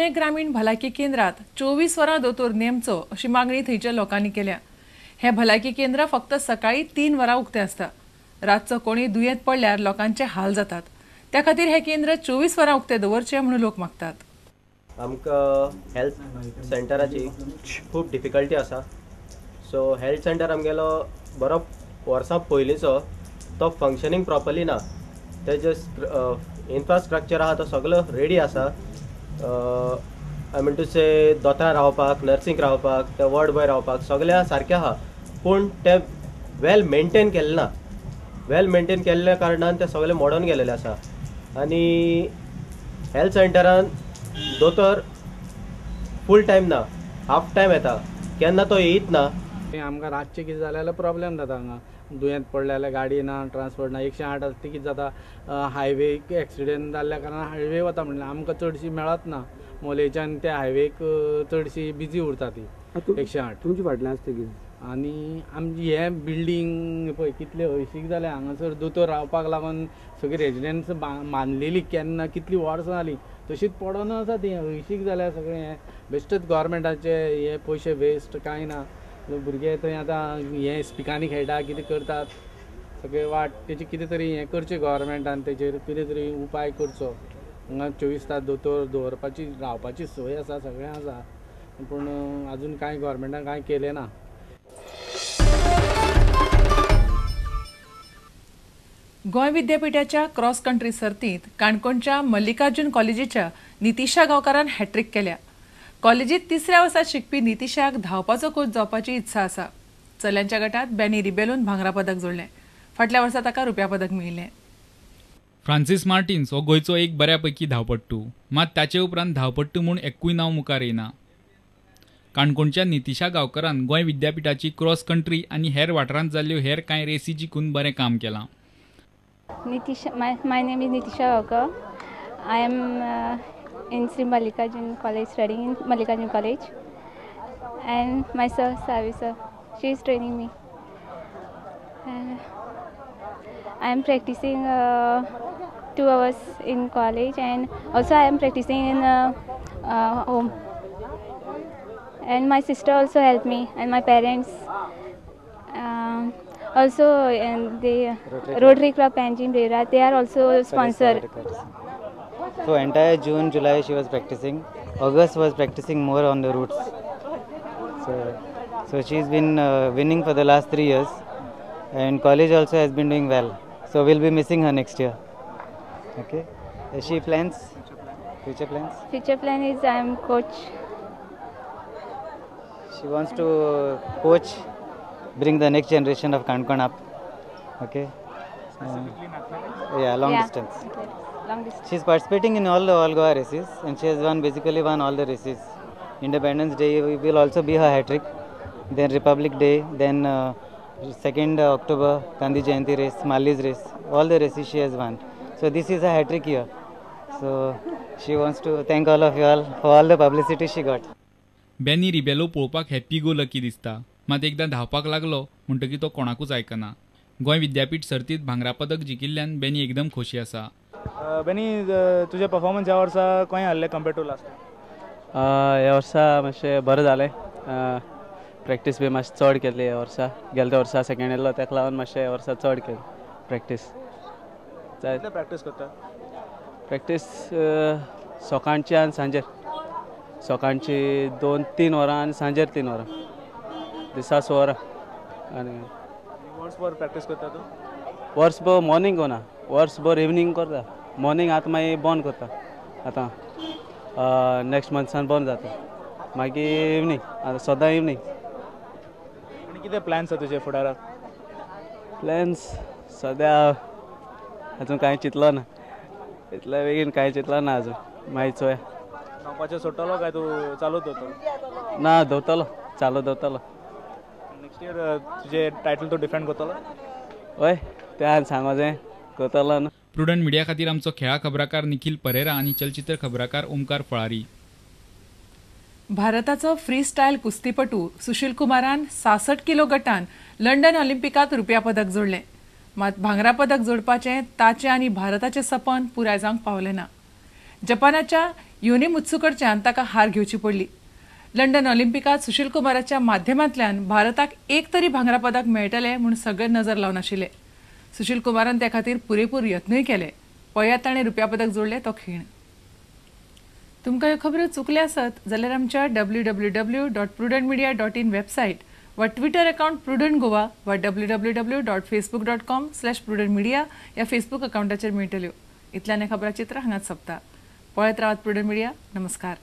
जुने ग्रामीण भलायकी केंद्रात 24 वरां दोतोर नेमचो अशी मागणी थंयच्या लोकांनी केल्या। हे भलायकी केंद्र फक्त सकाळी 3 वरां उक्ते आसता। रातचो कोणी दुयेंत पडल्यार लोकांचे हाल जातात। त्या खातीर हे केंद्र 24 वरां उक्ते दवरचे म्हणून लोक मागतात। आमकां हेल्थ सेंटराची खूब डिफिकल्टी आसा। सो हेल्थ सेंटर आमगेलो बरो वर्सां पयलींचो तो फंक्शनींग प्रॉपरली ना। तेजे इन्फ्रास्ट्रक्चर आहा तो सगळो रेडी आसा। आय मीन टू से दोतोरां रावपाक, नर्सींग रावपाक, ते वॉर्ड बॉय रावपाक सगळें सारकें आहा, पूण ते वेल मेंटेन केल्ले ना। वेल मेंटेन केल्ल्या कारणान ते सगळे मोडून गेलेले आसा। आनी हेल्थ सेंटरान दोतोर फूल टायम ना, हाफ टायम येता, केन्ना तो येयत ना। आमकां रातचें कितें जालें जाल्यार प्रॉब्लेम जाता। हांगा दुयेंत पडले जाल्यार गाडी ना, ट्रान्सपोर्ट ना। 108 आसा ती कितें जाता, हायवे एक्सिडेंट जाल्ल्या कारणान हायवे वता म्हणल्यार आमकां चडशी मेळत ना। मोलेच्यान त्या हायवेक चडशी बिजी उरता ती 108 तुमची फाटल्यान आसता कितें। आनी आमची हे बिल्डींग पळय कितले हळशीक जाले। हांगासर दोतोर रावपाक लागून सगळी रेजिडेंस बांदलेली केन्ना कितली वर्सां जालीं तशीच पडोन आसा ती, हळशीक जाल्या सगळें। हे बेश्टच गव्हर्मेंटाचे हे पयशे वेस्ट कांय ना। भुरगे थंय आतां हे स्पिकांनी खेळटा, कितें करतात सगळे वाट। तेचे कितें तरी हें करचें गव्हर्मेंटान, तेचेर कितें तरी उपाय करचो। हांगा 24 तास दोतोर दवरपाची रावपाची सोय आसा, सगळें आसा, पूण आजून कांय गव्हर्मेंटान कांय केलें ना। गोंय विद्यापीठाच्या क्रॉस कंट्री सर्तींत काणकोणच्या मल्लिकार्जुन कॉलेजीच्या नितिशा गांवकारान हॅट्रिक केल्या। कॉलेजीत 3ऱ्या वर्सात शिकपी नितिशाक धांवपाचो कोच जावपाची इत्सा आसा। चल्यांच्या गटात बॅनी रिबेलोन भांगरा पदक जोडलें। फाटल्या वर्सा ताका रुप्या पदक मेळिल्लें। फ्रांसीस मार्टिन्स हो गोंयचो एक बऱ्यापैकी धांवपट्टू, मात ताचे उपरांत धांवपट्टू म्हूण एक्कूय नांव मुखार येना। काणकोणच्या नितिशा गांवकारान गोंय विद्यापीठाची क्रॉस कंट्री आनी हेर वाठारांत जाल्ल्यो हेर कांय रेसी जिखून बरें काम केलां। My name is Nitisha Gaukar. I am in Sri Mallikarjun College, studying in Mallikarjun College, and my sir, Savi sir, she is training me. I am practicing 2 hours in college, and also I am practicing in home. And my sister also helped me, and my parents. Also, and the Rotary Club Panjim Brera, they are also sponsored. So entire June, July she was practicing. August was practicing more on the routes. So she's been winning for the last 3 years, and college also has been doing well. So we'll be missing her next year. Okay. She plans? Future plans? Future plan is I am coach. She wants to coach, bring the next generation of Kankon up. Okay. Yeah, long distance. Long distance. She's participating in all the All Goa races, and she has basically won all the races. Independence Day will also be her hat trick. Then Republic Day, then 2nd October Gandhi Jayanti race, Mali's race, all the races she has won. So this is a hat trick year. So she wants to thank all of you all for all the publicity she got. Benny Rebello पळोवपाक happy go lucky दिसता, मात एकदां धांवपाक लागलो म्हणटकीर तो कोणाकूच आयकना। गोंय विद्यापीठ सर्तींत भांगरा पदक जिखिल्ल्यान बॅनी एकदम खोशी आसा। बॅनी, तुजे परफॉर्मन्स ह्या वर्सा खंय आहले कंपेर टू लास्ट? ह्या वर्सा मातशें बरें जालें। प्रॅक्टीस बी मातशें चड केली ह्या वर्सा। गेल्या वर्सा सेकंड येयल्लो, ताका लागून मातशें ह्या वर्सा चड केली प्रॅक्टीस। प्रॅक्टीस करता? प्रॅक्टीस सकाळची आनी सांजेर। सकाळची 2-3 वरां आनी सांजेर 3 वरां, दिसा 6 वरां। आनी वर्सभर प्रॅक्टीस करता तूं? वर्सभर मॉर्निंग कोना, वर्सभर इवनिंग करता। मॉर्निंग आतां मागीर बंद करता, आतां नेक्स्ट मंथसान बंद जाता, मागीर इवनिंग, आतां सदां इवनिंग। आनी कितें प्लॅन्स आसा तुजे फुडाराक? प्लॅन्स सद्या आजून कांय चिंतलो ना, इतल्या बेगीन कांय चिंतलो ना आजून। मागीर चोया। धांवपाचें सोडटलो काय तूं चालूच दवरतलो? ना, दवरतलो, चालू दवरतलो। नेक्स्ट इयर तुजे टायटल तूं डिफेंड करतलो? हय, तें सांगो जाय, करतलो न्हू। प्रुडंट मिडिया खातीर आमचो खेळा खबराकार निखिल परेरा आनी चलचित्र खबराकार ओमकार फळारी। भारताचो फ्री स्टायल कुस्तीपटू सुशील कुमारान 66 किलो गटान लंडन ऑलिंपिकात रुप्या पदक जोडलें, मात भांगरा पदक जोडपाचें ताचें आनी भारताचें सपन पुराय जावंक पावलें ना। जपानाच्या योनी मुत्सुकडच्यान ताका हार घेवची पडली. लंडन ऑलिंपिकात सुशील कुमाराच्या माध्यमांतल्यान भारताक एक तरी भांगरा पदक मेळटले म्हूण सगळे नजर लावन आशिल्ले. सुशील कुमारान त्या खातीर पुरेपूर यत्नूय केले. पयात ताणें रुप्या पदक जोडले तो खीण. तुमकां ह्यो खबरो चुकल्या आसत जाल्यार आमच्या www.prudentmedia.in वेबसायट वा ट्विटर अकाउंट प्रुडंट गोवा वा www.facebook.com/prudentmedia ह्या फेसबूक अकाउंटाचेर मेळटल्यो. इतल्यान हे खबराचित्र हांगाच सोंपता. पळयत रावात प्रुडंट मिडिया. नमस्कार.